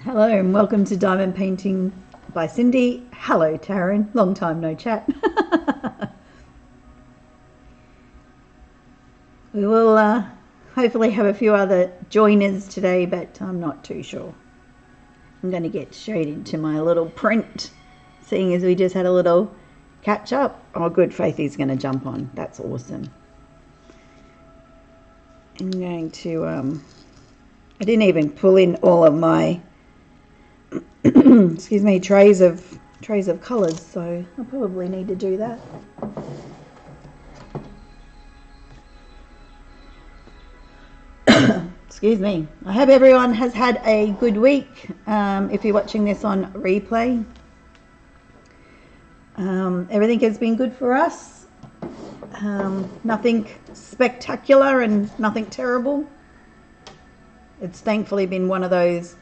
Hello and welcome to Diamond Painting by Cindy. Hello Taryn, long time no chat. We will hopefully have a few other joiners today, but I'm not too sure. I'm going to get straight into my little print, seeing as we just had a little catch up. Oh good, Faithy's going to jump on, that's awesome. I'm going to, I didn't even pull in all of my excuse me, trays of colours, so I probably need to do that. Excuse me. I hope everyone has had a good week. If you're watching this on replay, everything has been good for us. Nothing spectacular and nothing terrible. It's thankfully been one of those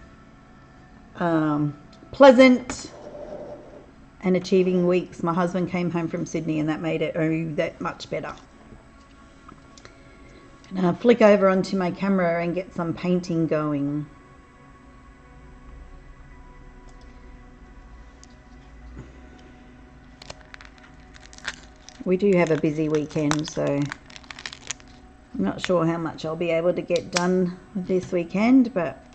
pleasant and achieving weeks. My husband came home from Sydney and that made it that much better. Now flick over onto my camera and get some painting going. We do have a busy weekend, so I'm not sure how much I'll be able to get done this weekend, but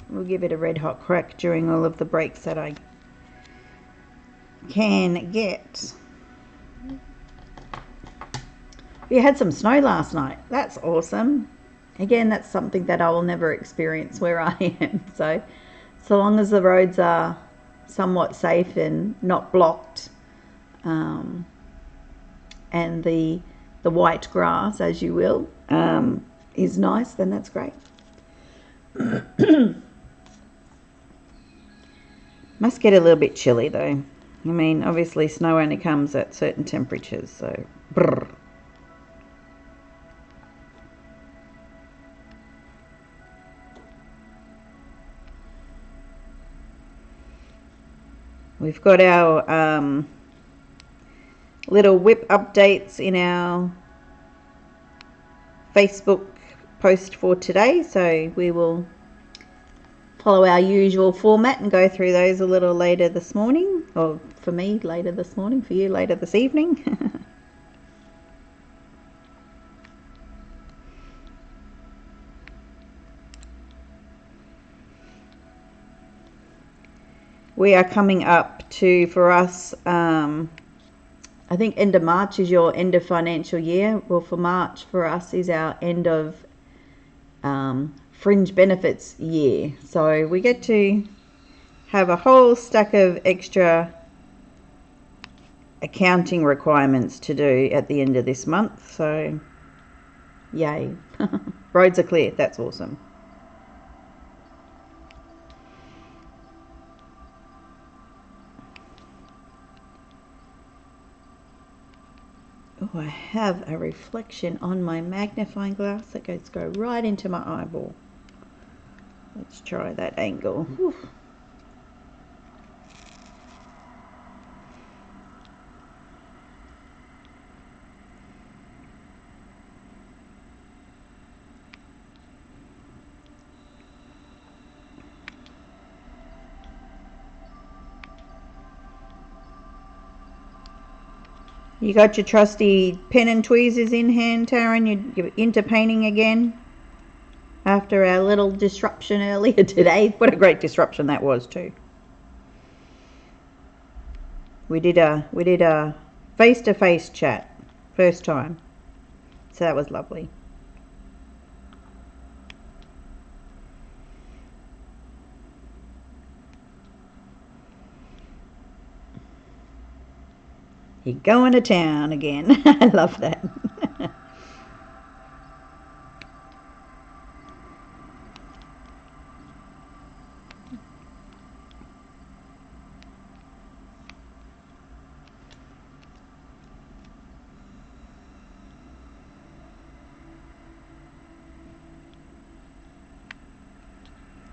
we'll give it a red hot crack during all of the breaks that I can get. We had some snow last night. That's awesome. Again, that's something that I will never experience where I am. So long as the roads are somewhat safe and not blocked, and the white grass, as you will, is nice, then that's great. Must get a little bit chilly though. I mean, obviously snow only comes at certain temperatures, so brr. We've got our little whip updates in our Facebook post for today, so we will follow our usual format and go through those a little later this morning, or for me later this morning, for you later this evening. We are coming up to, for us, I think end of March is your end of financial year. Well, for March for us is our end of fringe benefits year, so we get to have a whole stack of extra accounting requirements to do at the end of this month, so yay. Roads are clear, that's awesome. Oh, I have a reflection on my magnifying glass that go right into my eyeball. Let's try that angle. Whew. You got your trusty pen and tweezers in hand, Taryn? You're into painting again? After our little disruption earlier today. What a great disruption that was too. We did a face-to-face chat. First time. So that was lovely. You're going to town again. I love that.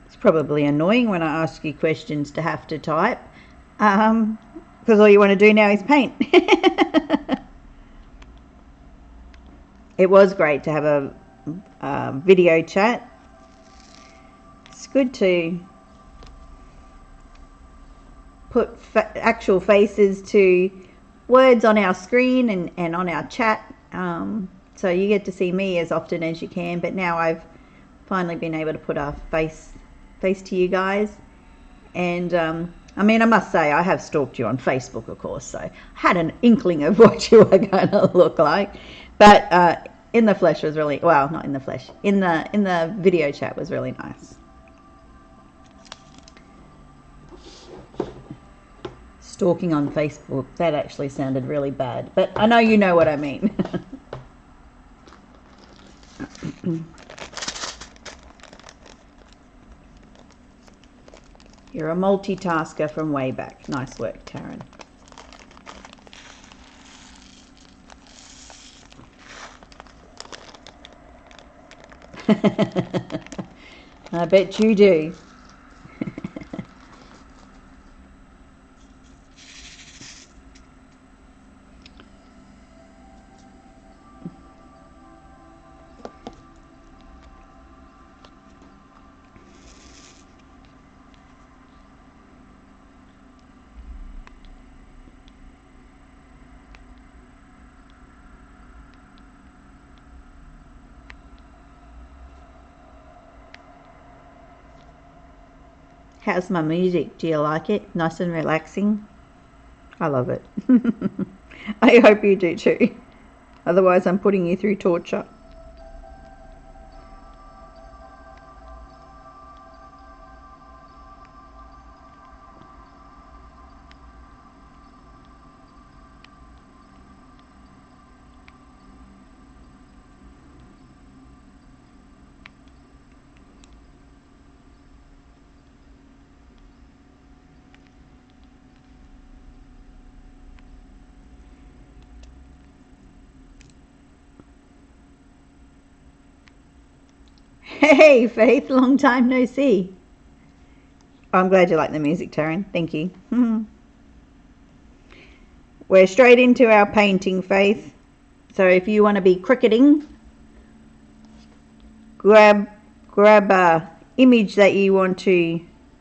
It's probably annoying when I ask you questions to have to type, because all you want to do now is paint. It was great to have a video chat. It's good to put actual faces to words on our screen and on our chat. So you get to see me as often as you can, but now I've finally been able to put a face to you guys. And I mean, I must say, I have stalked you on Facebook, of course, so I had an inkling of what you were going to look like. But in the flesh was really, well, not in the flesh, in the video chat was really nice. Stalking on Facebook, that actually sounded really bad, but I know you know what I mean. You're a multitasker from way back. Nice work, Taryn. I bet you do. How's my music? Do you like it? Nice and relaxing? I love it. I hope you do too. Otherwise, I'm putting you through torture. Hey, Faith, long time no see. I'm glad you like the music, Taryn. Thank you. We're straight into our painting, Faith. So if you want to be cricketing, grab a image that you want to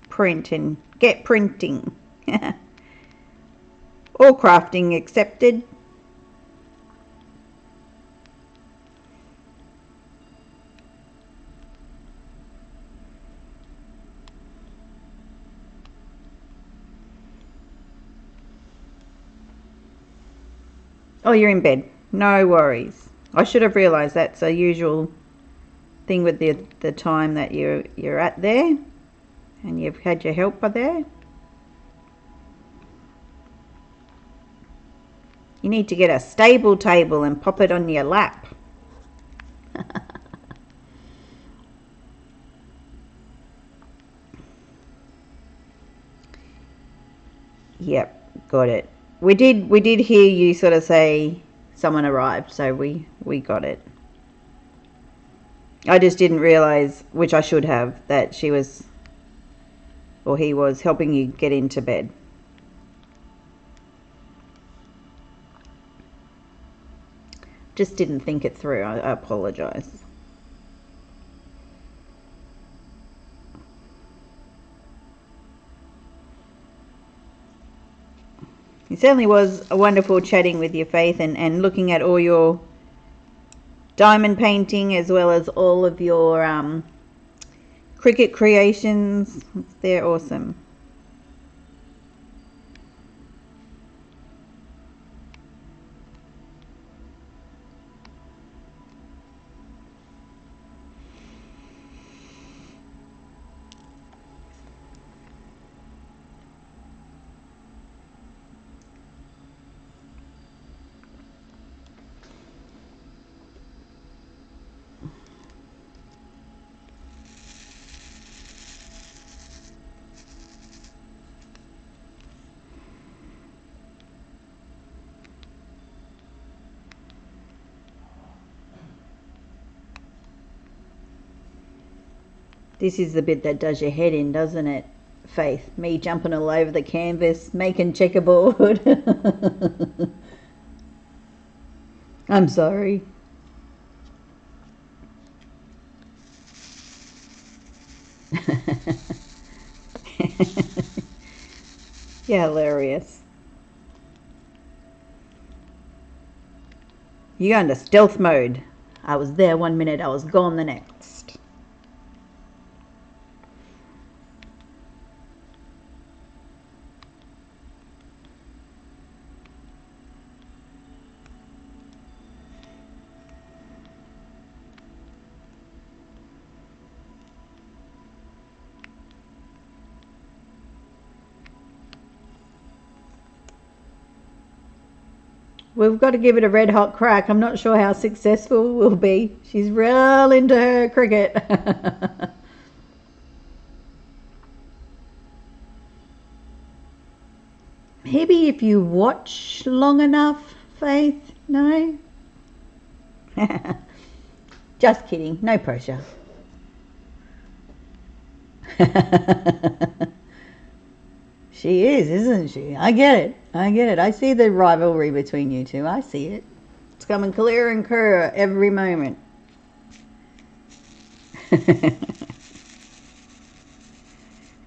print and get printing. All crafting accepted. Oh, you're in bed. No worries. I should have realised that's a usual thing with the time that you're at there, and you've had your helper there. You need to get a stable table and pop it on your lap. Yep, got it. We did hear you sort of say someone arrived, so we got it. I just didn't realise, which I should have, that she was, or he was, helping you get into bed. Just didn't think it through. I apologise. It certainly was a wonderful chatting with you, Faith, and looking at all your diamond painting as well as all of your cricket creations. They're awesome. This is the bit that does your head in, doesn't it, Faith? Me jumping all over the canvas, making checkerboard. I'm sorry. You're hilarious. You go into stealth mode. I was there 1 minute, I was gone the next. We've got to give it a red hot crack. I'm not sure how successful we'll be. She's real into her cricket. Maybe if you watch long enough, Faith? No? Just kidding. No pressure. She is, isn't she? I get it. I get it. I see the rivalry between you two. I see it. It's coming clearer and clearer every moment.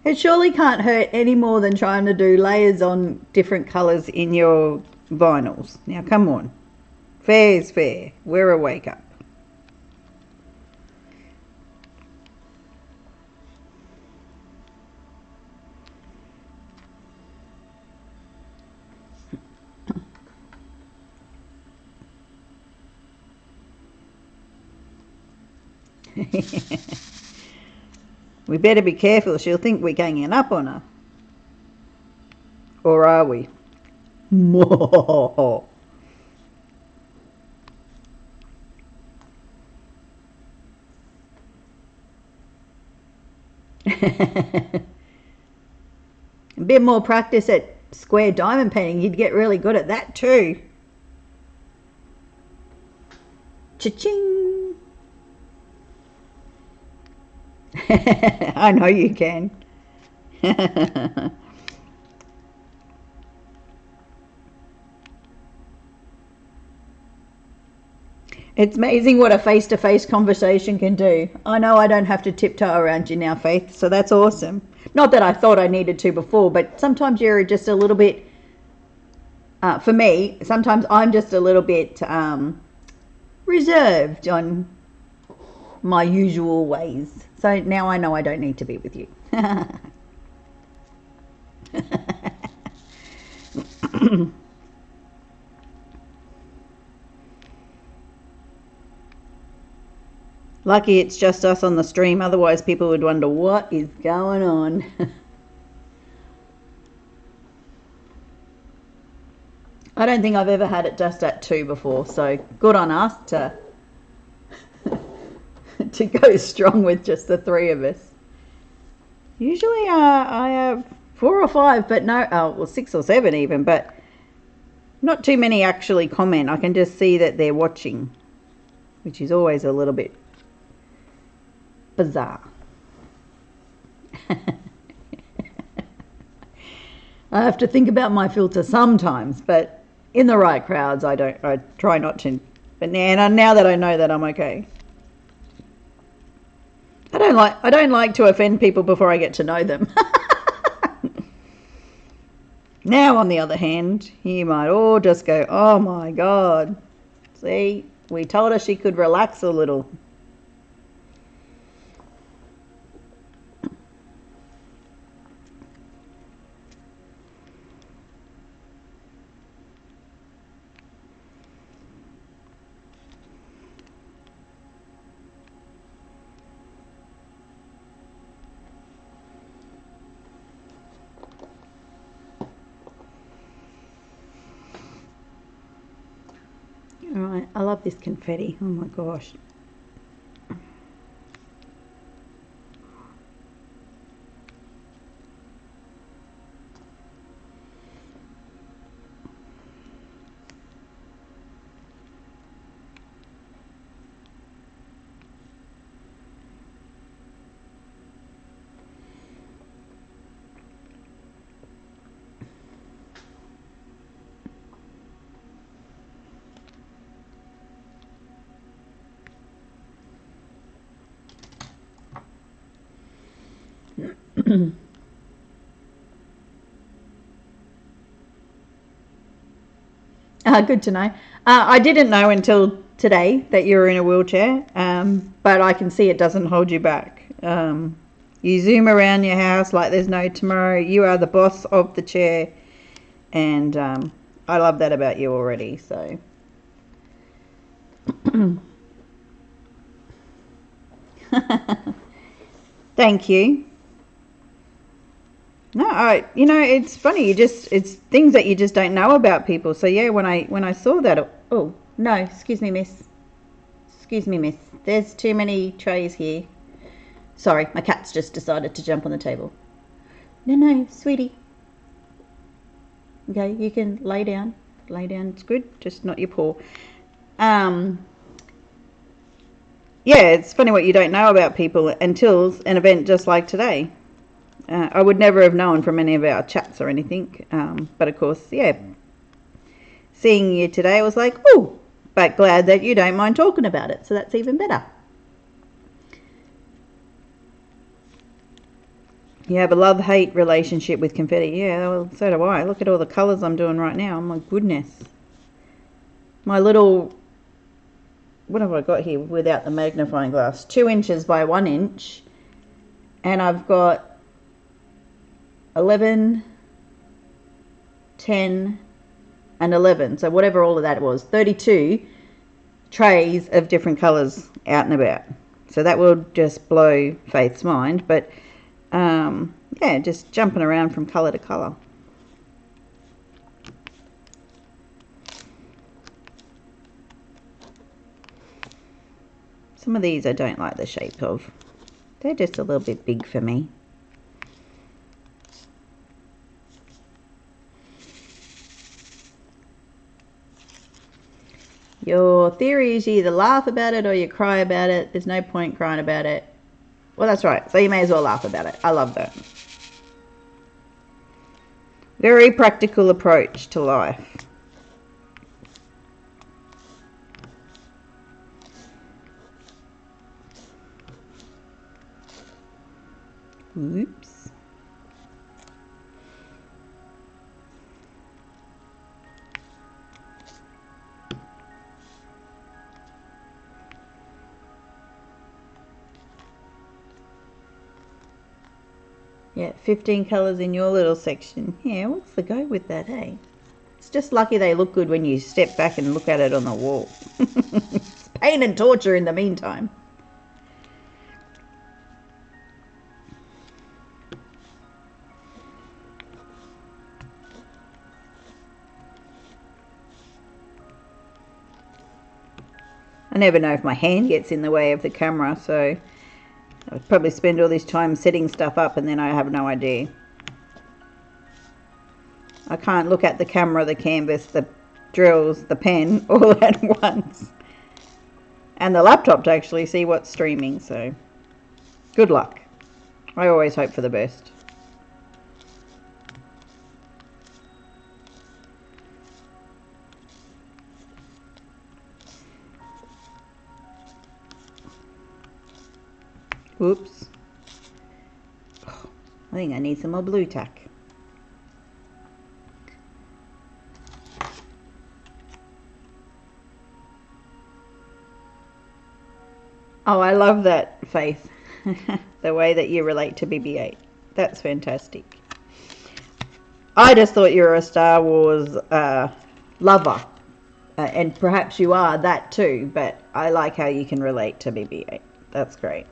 It surely can't hurt any more than trying to do layers on different colours in your vinyls. Now, come on. Fair is fair. We're a wake up. We better be careful. She'll think we're ganging up on her. Or are we? A bit more practice at square diamond painting. You'd get really good at that too. Cha-ching! I know you can. It's amazing what a face-to-face conversation can do. I know I don't have to tiptoe around you now, Faith, so that's awesome. Not that I thought I needed to before, but sometimes you're just a little bit, for me, sometimes I'm just a little bit reserved on my usual ways. So now I know I don't need to be with you. Lucky it's just us on the stream, otherwise people would wonder what is going on. I don't think I've ever had it just at 2 before, so good on us to to go strong with just the 3 of us. Usually I have 4 or 5, but no, well 6 or 7 even, but not too many actually comment. I can just see that they're watching, which is always a little bit bizarre. I have to think about my filter sometimes, but in the right crowds I try not to. But now that I know that, I'm okay. I don't like to offend people before I get to know them. Now on the other hand, you might all just go, oh my God, see, we told her she could relax a little. Alright, I love this confetti. Oh my gosh. Good to know. I didn't know until today that you were in a wheelchair, but I can see it doesn't hold you back. You zoom around your house like there's no tomorrow. You are the boss of the chair, and I love that about you already. So, thank you. No, it's funny. It's things that you just don't know about people. So yeah, when I saw that, oh no, excuse me, miss. Excuse me, miss. There's too many trays here. Sorry, my cat's just decided to jump on the table. No, sweetie. Okay, you can lay down. Lay down, it's good. Just not your paw. Yeah, it's funny what you don't know about people until an event just like today. I would never have known from any of our chats or anything. But of course, yeah, seeing you today, I was like, oh, but glad that you don't mind talking about it. So that's even better. You have a love-hate relationship with confetti. Yeah, well, so do I. Look at all the colours I'm doing right now. Oh, my goodness. My little... What have I got here without the magnifying glass? 2 inches by 1 inch. And I've got 11, 10, and 11. So whatever all of that was. 32 trays of different colours out and about. So that will just blow Faith's mind. But... yeah, just jumping around from colour to colour. Some of these I don't like the shape of. They're just a little bit big for me. Your theory is you either laugh about it or you cry about it. There's no point crying about it. Well, that's right. So you may as well laugh about it. I love that. Very practical approach to life. Oops. Yeah, 15 colours in your little section. Yeah, what's the go with that, hey? It's just lucky they look good when you step back and look at it on the wall. It's pain and torture in the meantime. I never know if my hand gets in the way of the camera, so I'll probably spend all this time setting stuff up and then I have no idea. I can't look at the camera, the canvas, the drills, the pen all at once. And the laptop to actually see what's streaming, so good luck. I always hope for the best. Whoops. Oh, I think I need some more blue tack. Oh, I love that, Faith. The way that you relate to BB-8. That's fantastic. I just thought you were a Star Wars lover. And perhaps you are that too, but I like how you can relate to BB-8. That's great.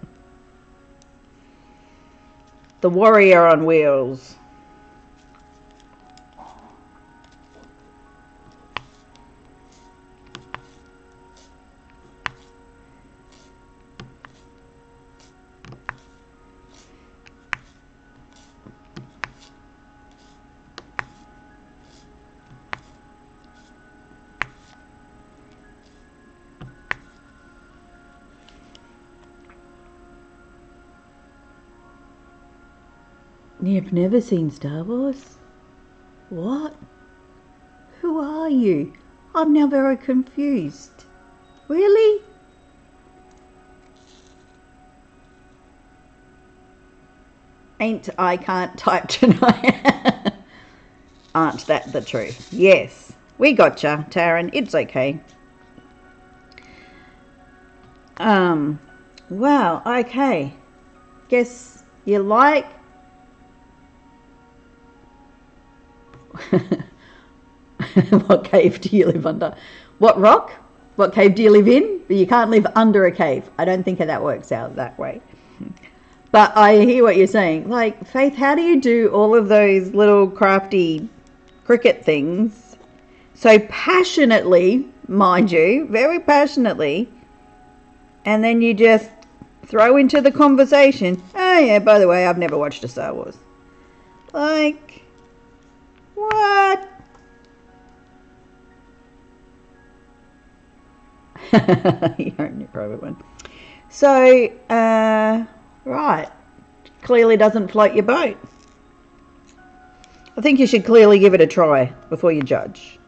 The warrior on wheels. You've never seen Star Wars? What? Who are you? I'm now very confused. Really? Ain't I can't type tonight. Aren't that the truth? Yes. We gotcha, Taryn. It's okay. Wow, okay. Guess you like... What cave do you live under? What rock? What cave do you live in? But you can't live under a cave. I don't think that works out that way. But I hear what you're saying. Like, Faith, how do you do all of those little crafty cricket things so passionately, mind you, very passionately, and then you just throw into the conversation, oh yeah, by the way, I've never watched a Star Wars. Like, what? You own your private one. So, right. Clearly doesn't float your boat. I think you should clearly give it a try before you judge.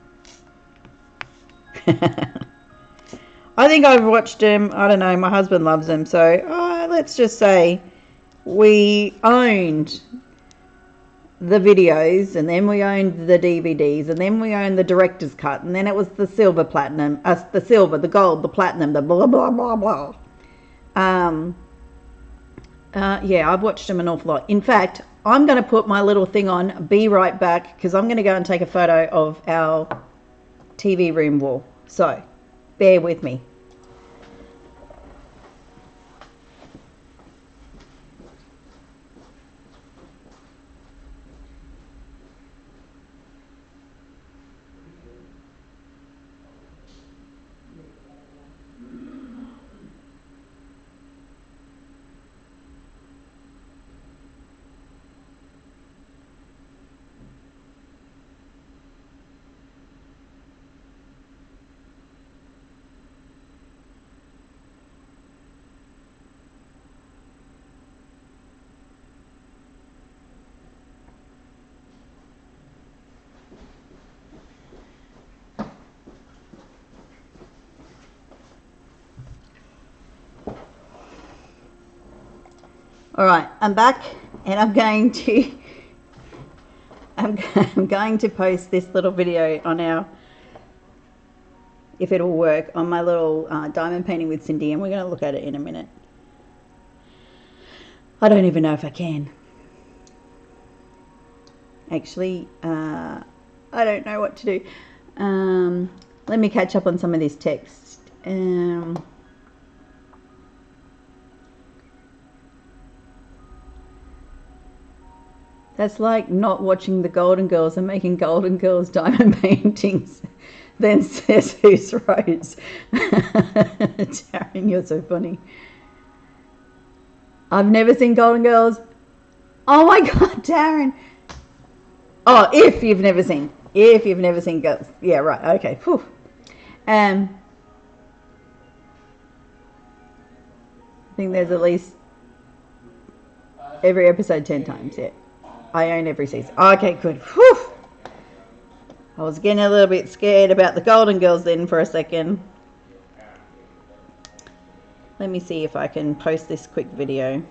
I think I've watched him, I don't know, my husband loves him, so let's just say we owned the videos, and then we owned the DVDs, and then we owned the director's cut, and then it was the silver, platinum, the silver, the gold, the platinum, the blah, blah, blah, blah. Yeah, I've watched him an awful lot. In fact, I'm going to put my little thing on, be right back, because I'm going to go and take a photo of our TV room wall. So, bear with me. All right, I'm back, and I'm going to post this little video on our, if it'll work, on my little diamond painting with Cindy, and we're going to look at it in a minute. I don't even know if I can. Actually, I don't know what to do. Let me catch up on some of this text. That's like not watching the Golden Girls and making Golden Girls diamond paintings. Then says who's Rose. Darren, you're so funny. I've never seen Golden Girls. Oh my God, Darren. Oh, if you've never seen Girls. Yeah, right, okay. Whew. I think there's at least every episode 10 times, yeah. I own every season. Okay, good. Whew. I was getting a little bit scared about the Golden Girls then for a second. Let me see if I can post this quick video.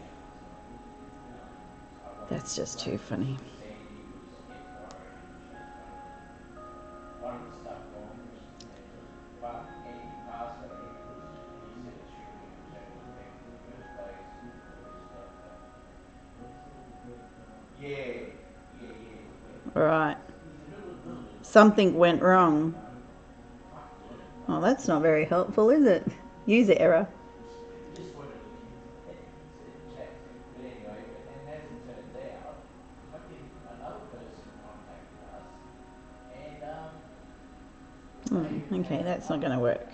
That's just too funny. Right. Something went wrong. Oh, that's not very helpful, is it? User error. Okay, that's not going to work.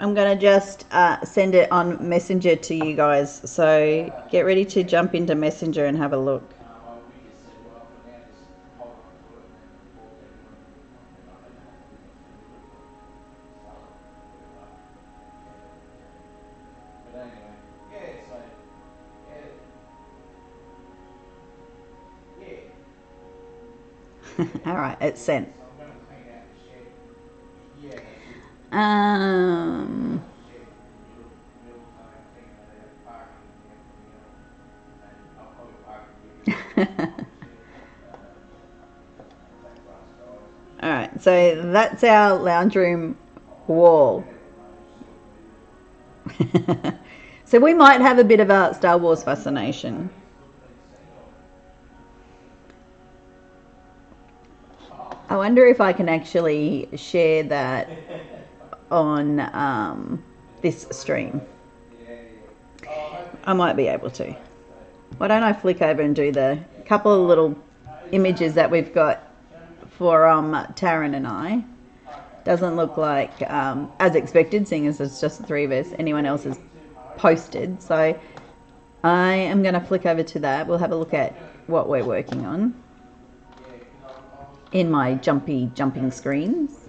I'm going to just send it on Messenger to you guys. So get ready to jump into Messenger and have a look. All right, it's sent. So that's our lounge room wall. So we might have a bit of a Star Wars fascination. I wonder if I can actually share that on this stream. I might be able to. Why don't I flick over and do the couple of little images that we've got for Taryn and I. Doesn't look like, as expected, seeing as it's just the three of us, anyone else has posted. So I am going to flick over to that. We'll have a look at what we're working on in my jumping screens.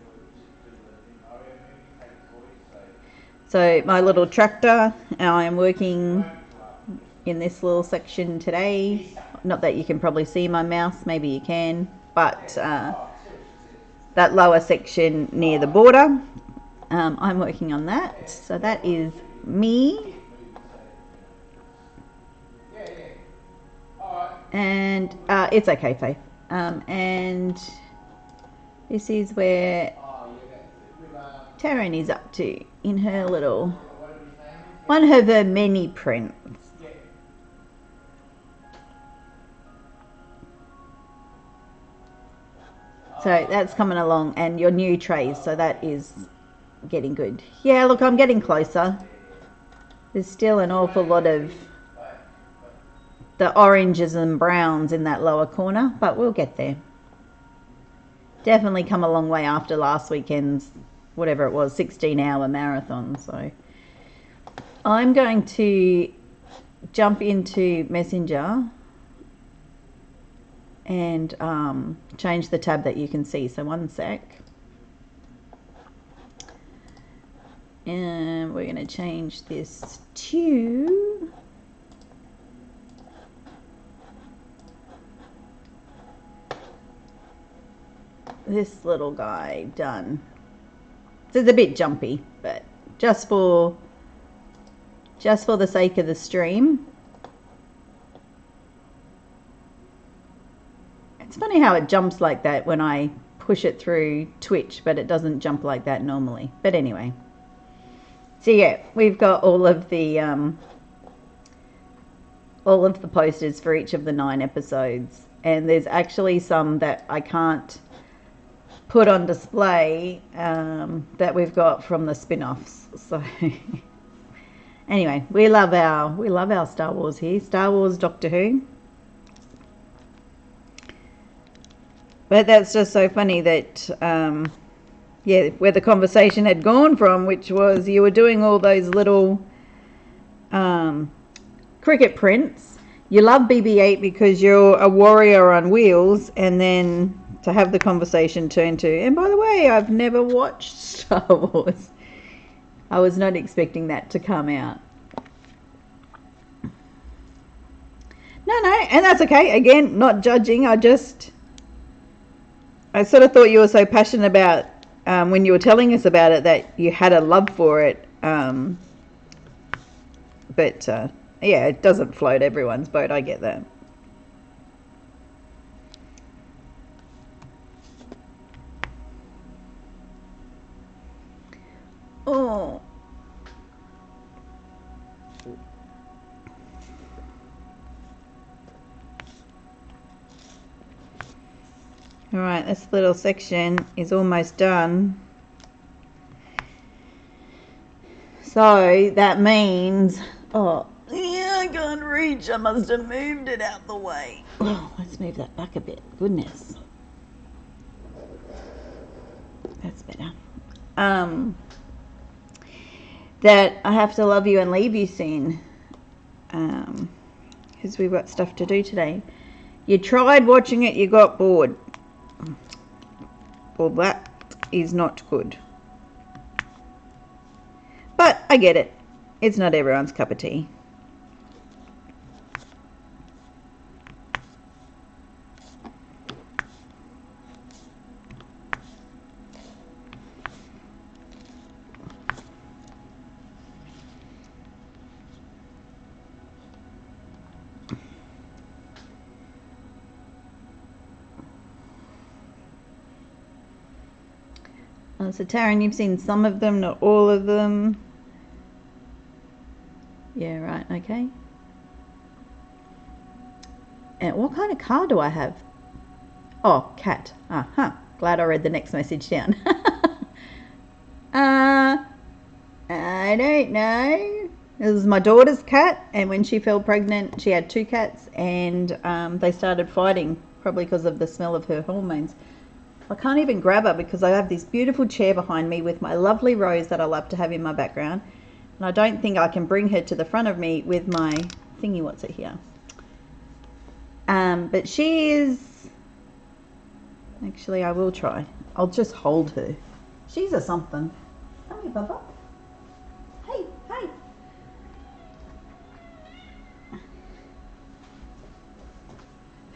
So my little tractor, I am working in this little section today. Not that you can probably see my mouse, maybe you can, but that lower section near the border, I'm working on that. So that is me. And it's okay, Faith. And this is where Taryn is up to in her little, one of her many prints. So that's coming along, and your new trays, so that is getting good. Yeah, look, I'm getting closer. There's still an awful lot of the oranges and browns in that lower corner, but we'll get there. Definitely come a long way after last weekend's, whatever it was, 16-hour marathon. So I'm going to jump into Messenger and change the tab that you can see. So one sec. And we're going to change this to this little guy. Done. It's a bit jumpy, but just for the sake of the stream. It's funny how it jumps like that when I push it through Twitch, but it doesn't jump like that normally. But anyway. So yeah, we've got all of the posters for each of the 9 episodes, and there's actually some that I can't put on display that we've got from the spin-offs. So anyway, we love our Star Wars here. Star Wars, Doctor Who. But that's just so funny that, yeah, where the conversation had gone from, which was you were doing all those little cricket prints. You love BB-8 because you're a warrior on wheels, and then to have the conversation turn to, and by the way, I've never watched Star Wars. I was not expecting that to come out. No, and that's okay. Again, not judging. I sort of thought you were so passionate about when you were telling us about it that you had a love for it. But yeah, it doesn't float everyone's boat. I get that. Oh. All right, this little section is almost done. So that means, oh, yeah, I can't reach. I must have moved it out the way. Oh, let's move that back a bit. Goodness. That's better. That I have to love you and leave you soon. Because we've got stuff to do today. You tried watching it, you got bored. Well, that is not good. But I get it. It's not everyone's cup of tea. So Taryn, you've seen some of them, not all of them. Yeah, right, okay. And what kind of car do I have? Oh, cat. Glad I read the next message down. I don't know. This is my daughter's cat, and when she fell pregnant, she had 2 cats, and they started fighting, probably because of the smell of her hormones. I can't even grab her because I have this beautiful chair behind me with my lovely Rose that I love to have in my background, and I don't think I can bring her to the front of me with my thingy, what's it here? But she is... Actually, I will try. I'll just hold her. She's a something. Come here, Bubba. Hey,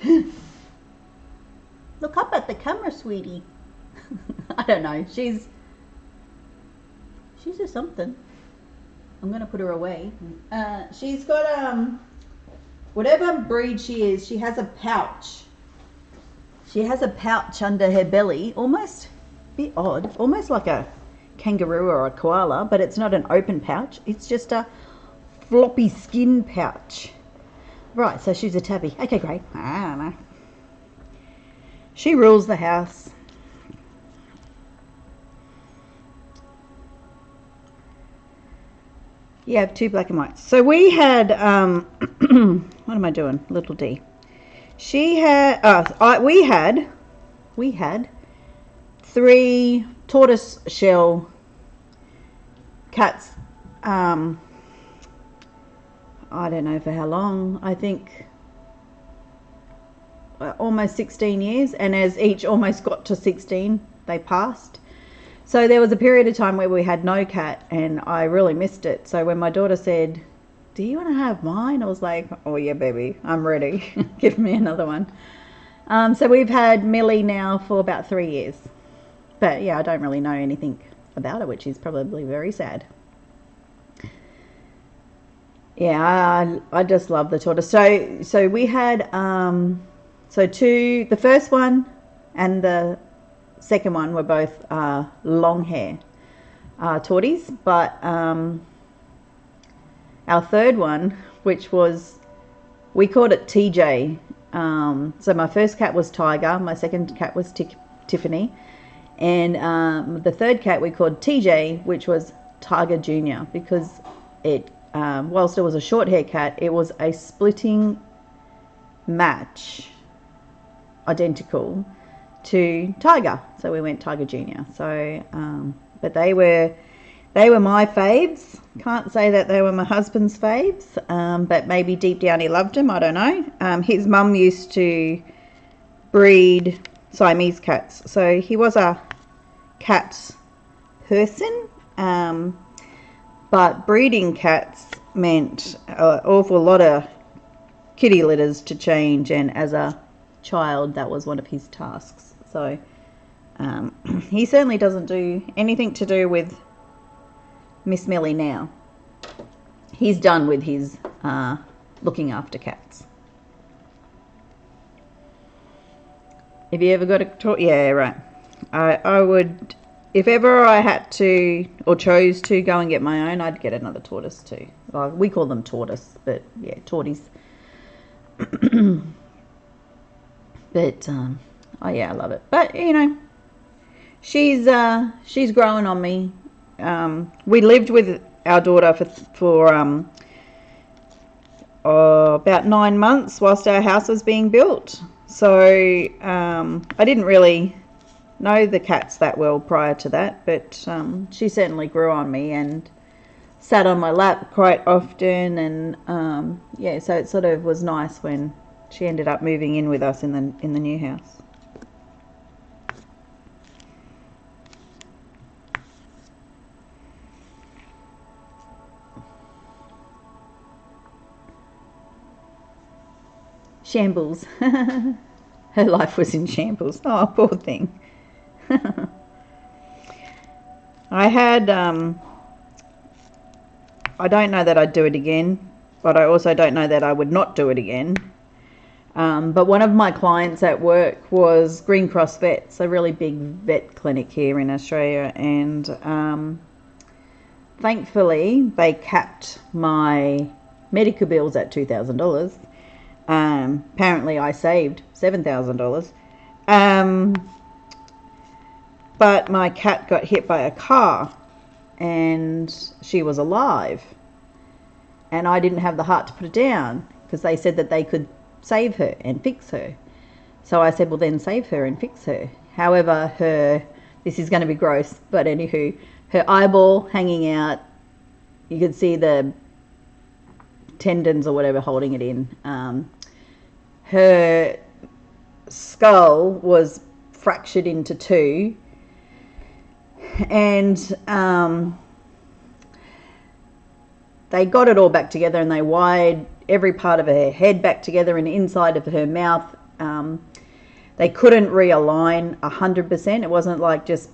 hey. Look up at the camera, sweetie. I don't know. She's a something. I'm gonna put her away. She's got whatever breed she is, she has a pouch. She has a pouch under her belly, almost a bit odd, almost like a kangaroo or a koala, but it's not an open pouch. It's just a floppy skin pouch. Right, so she's a tabby. Okay, great. I don't know. She rules the house. You have 2 black and whites. So we had, what am I doing? Little D. She had, we had 3 tortoise shell cats. I don't know for how long. I think almost 16 years, and as each almost got to 16, they passed. So there was a period of time where we had no cat, and I really missed it. So when my daughter said, do you want to have mine? I was like, oh yeah, baby, I'm ready. Give me another one. So we've had Millie now for about 3 years. But yeah, I don't really know anything about her, which is probably very sad. Yeah, I just love the tortoise. So we had, the first one and the second one were both long hair torties, but our third one, which was, we called it TJ. So my first cat was Tiger, my second cat was Tiffany, and the third cat we called TJ, which was Tiger Junior, because it, whilst it was a short hair cat, it was a splitting match, identical to Tiger, so we went Tiger Junior. So but they were my faves. Can't say that they were my husband's faves, but maybe deep down he loved them, I don't know. His mum used to breed Siamese cats, so he was a cat person, but breeding cats meant an awful lot of kitty litters to change, and as a child that was one of his tasks. So he certainly doesn't do anything to do with Miss Millie now. He's done with his looking after cats. Have you ever got a tortoise? Yeah, right. I would, if ever I had to or chose to go and get my own, I'd get another tortoise too. Well, we call them tortoise, but yeah, torties. But oh yeah, I love it. But you know, she's growing on me. We lived with our daughter for about 9 months whilst our house was being built. So I didn't really know the cats that well prior to that, but she certainly grew on me and sat on my lap quite often, and yeah, so it sort of was nice when she ended up moving in with us in the new house. Shambles. Her life was in shambles. Oh, poor thing. I had, I don't know that I'd do it again, but I also don't know that I would not do it again. But one of my clients at work was Green Cross Vets, a really big vet clinic here in Australia, and thankfully they capped my medical bills at $2,000. Apparently I saved $7,000. But my cat got hit by a car and she was alive. And I didn't have the heart to put it down because they said that they could save her and fix her. So I said, well, then save her and fix her. However, this is going to be gross, but anywho, her eyeball hanging out, you could see the tendons or whatever holding it in. Her skull was fractured into two, and they got it all back together, and they wired every part of her head back together and inside of her mouth. They couldn't realign 100%. It wasn't like just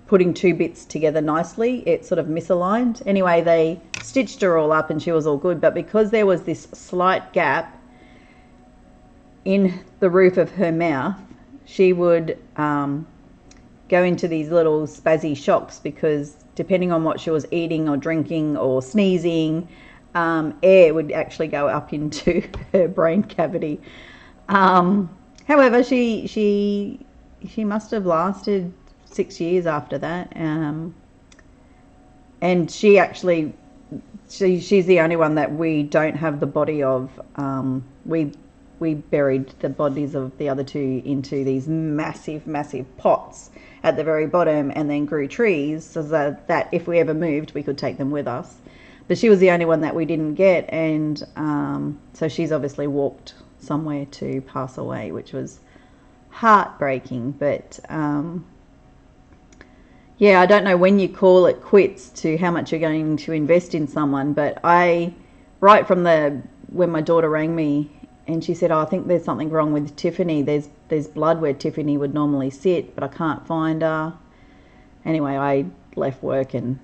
putting two bits together nicely. It sort of misaligned. Anyway, they stitched her all up and she was all good. But because there was this slight gap in the roof of her mouth, she would go into these little spazzy shocks because depending on what she was eating or drinking or sneezing, air would actually go up into her brain cavity. However, she must have lasted 6 years after that, and she's the only one that we don't have the body of. We buried the bodies of the other two into these massive pots at the very bottom, and then grew trees so that if we ever moved, we could take them with us. But she was the only one that we didn't get, and so she's obviously walked somewhere to pass away, which was heartbreaking. But yeah, I don't know when you call it quits to how much you're going to invest in someone, but right from when my daughter rang me and she said, oh, I think there's something wrong with Tiffany. There's blood where Tiffany would normally sit, but I can't find her. Anyway, I left work and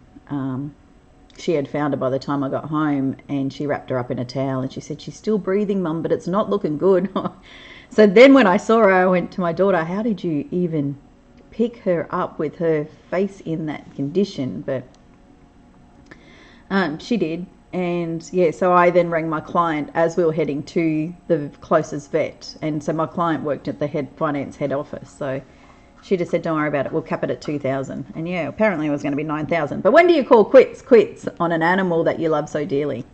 she had found her by the time I got home, and she wrapped her up in a towel and she said, she's still breathing, Mum, but it's not looking good. So then when I saw her, I went to my daughter, how did you even pick her up with her face in that condition? But she did. And yeah, so I then rang my client as we were heading to the closest vet. And so my client worked at the finance head office. So she just said, don't worry about it, we'll cap it at 2,000. And yeah, apparently it was going to be 9,000. But when do you call quits on an animal that you love so dearly?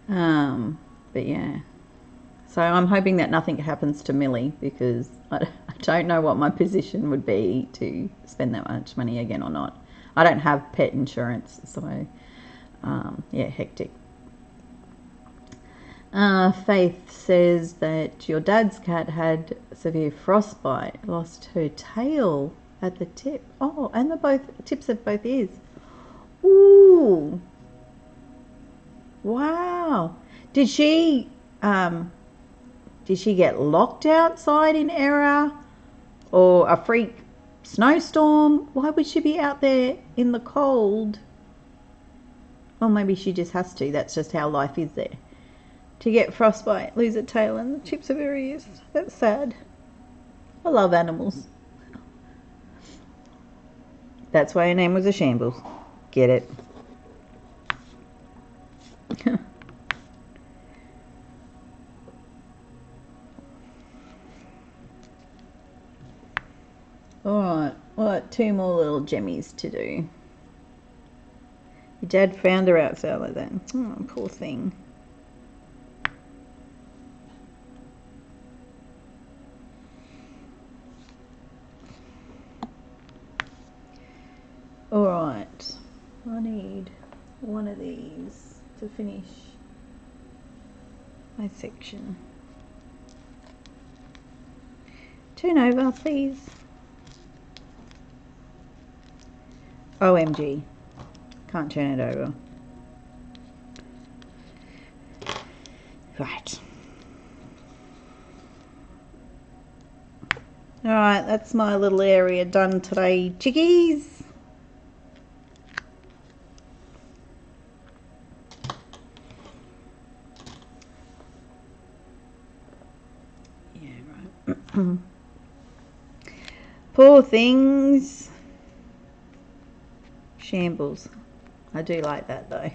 But yeah, so I'm hoping that nothing happens to Millie, because I don't know what my position would be to spend that much money again or not. I don't have pet insurance, so yeah, hectic. Faith says that your dad's cat had severe frostbite, lost her tail at the tip. Oh, and the tips of both ears. Ooh. Wow. Did she get locked outside in error, or a freak snowstorm? Why would she be out there in the cold? Well, maybe she just has to. That's just how life is there. To get frostbite, lose a tail and the tips of her ears. That's sad. I love animals. That's why her name was a shambles. Get it? Alright, well, got 2 more little jemmies to do. Your dad found her outside like that. Oh, poor thing. Alright, I need one of these to finish my section. Turn over, please. OMG, can't turn it over. Right. Alright, that's my little area done today, chickies. Poor things. Shambles. I do like that though.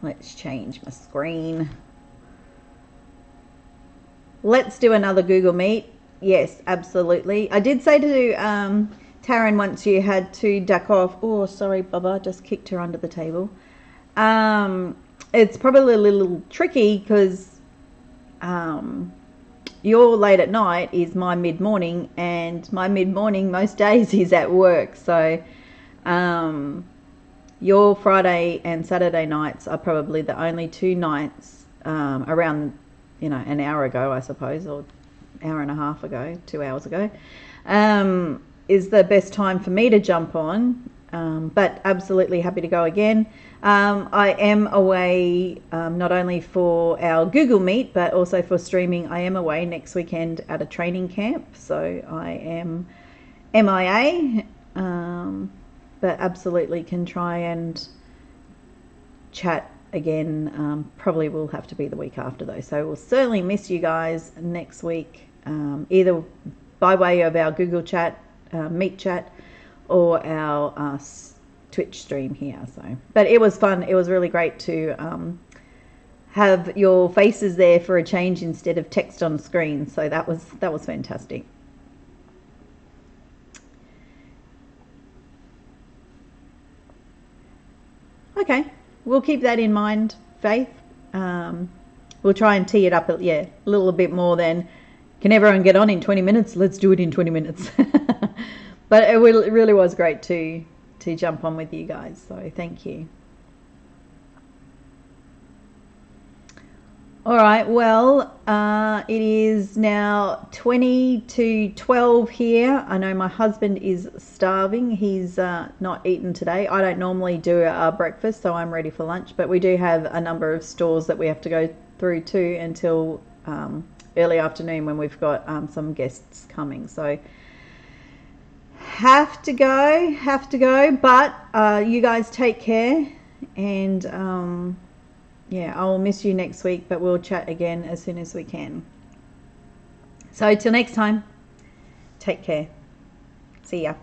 Let's change my screen. Let's do another Google Meet. Yes, absolutely. I did say to Taryn once you had to duck off. Oh, sorry, Bubba, just kicked her under the table. It's probably a little tricky because your late at night is my mid-morning, and my mid-morning most days is at work. So your Friday and Saturday nights are probably the only two nights around, an hour ago, I suppose, or hour and a half ago, 2 hours ago, is the best time for me to jump on. But absolutely happy to go again. I am away not only for our Google Meet, but also for streaming. I am away next weekend at a training camp, so I am MIA, but absolutely can try and chat again. Probably will have to be the week after though, so we'll certainly miss you guys next week, either by way of our Google chat, Meet chat, or our Twitch stream here. So, but it was fun. It was really great to have your faces there for a change instead of text on screen. So that was fantastic. Okay, we'll keep that in mind, Faith. We'll try and tee it up, a little bit more than, can everyone get on in 20 minutes? Let's do it in 20 minutes. But it really was great to jump on with you guys, so thank you. All right, well, it is now 20 to 12 here. I know my husband is starving. He's not eaten today. I don't normally do our breakfast, so I'm ready for lunch, but we do have a number of stores that we have to go through too until early afternoon when we've got some guests coming. So have to go, but you guys take care, and I will miss you next week, but we'll chat again as soon as we can. So till next time, take care. See ya.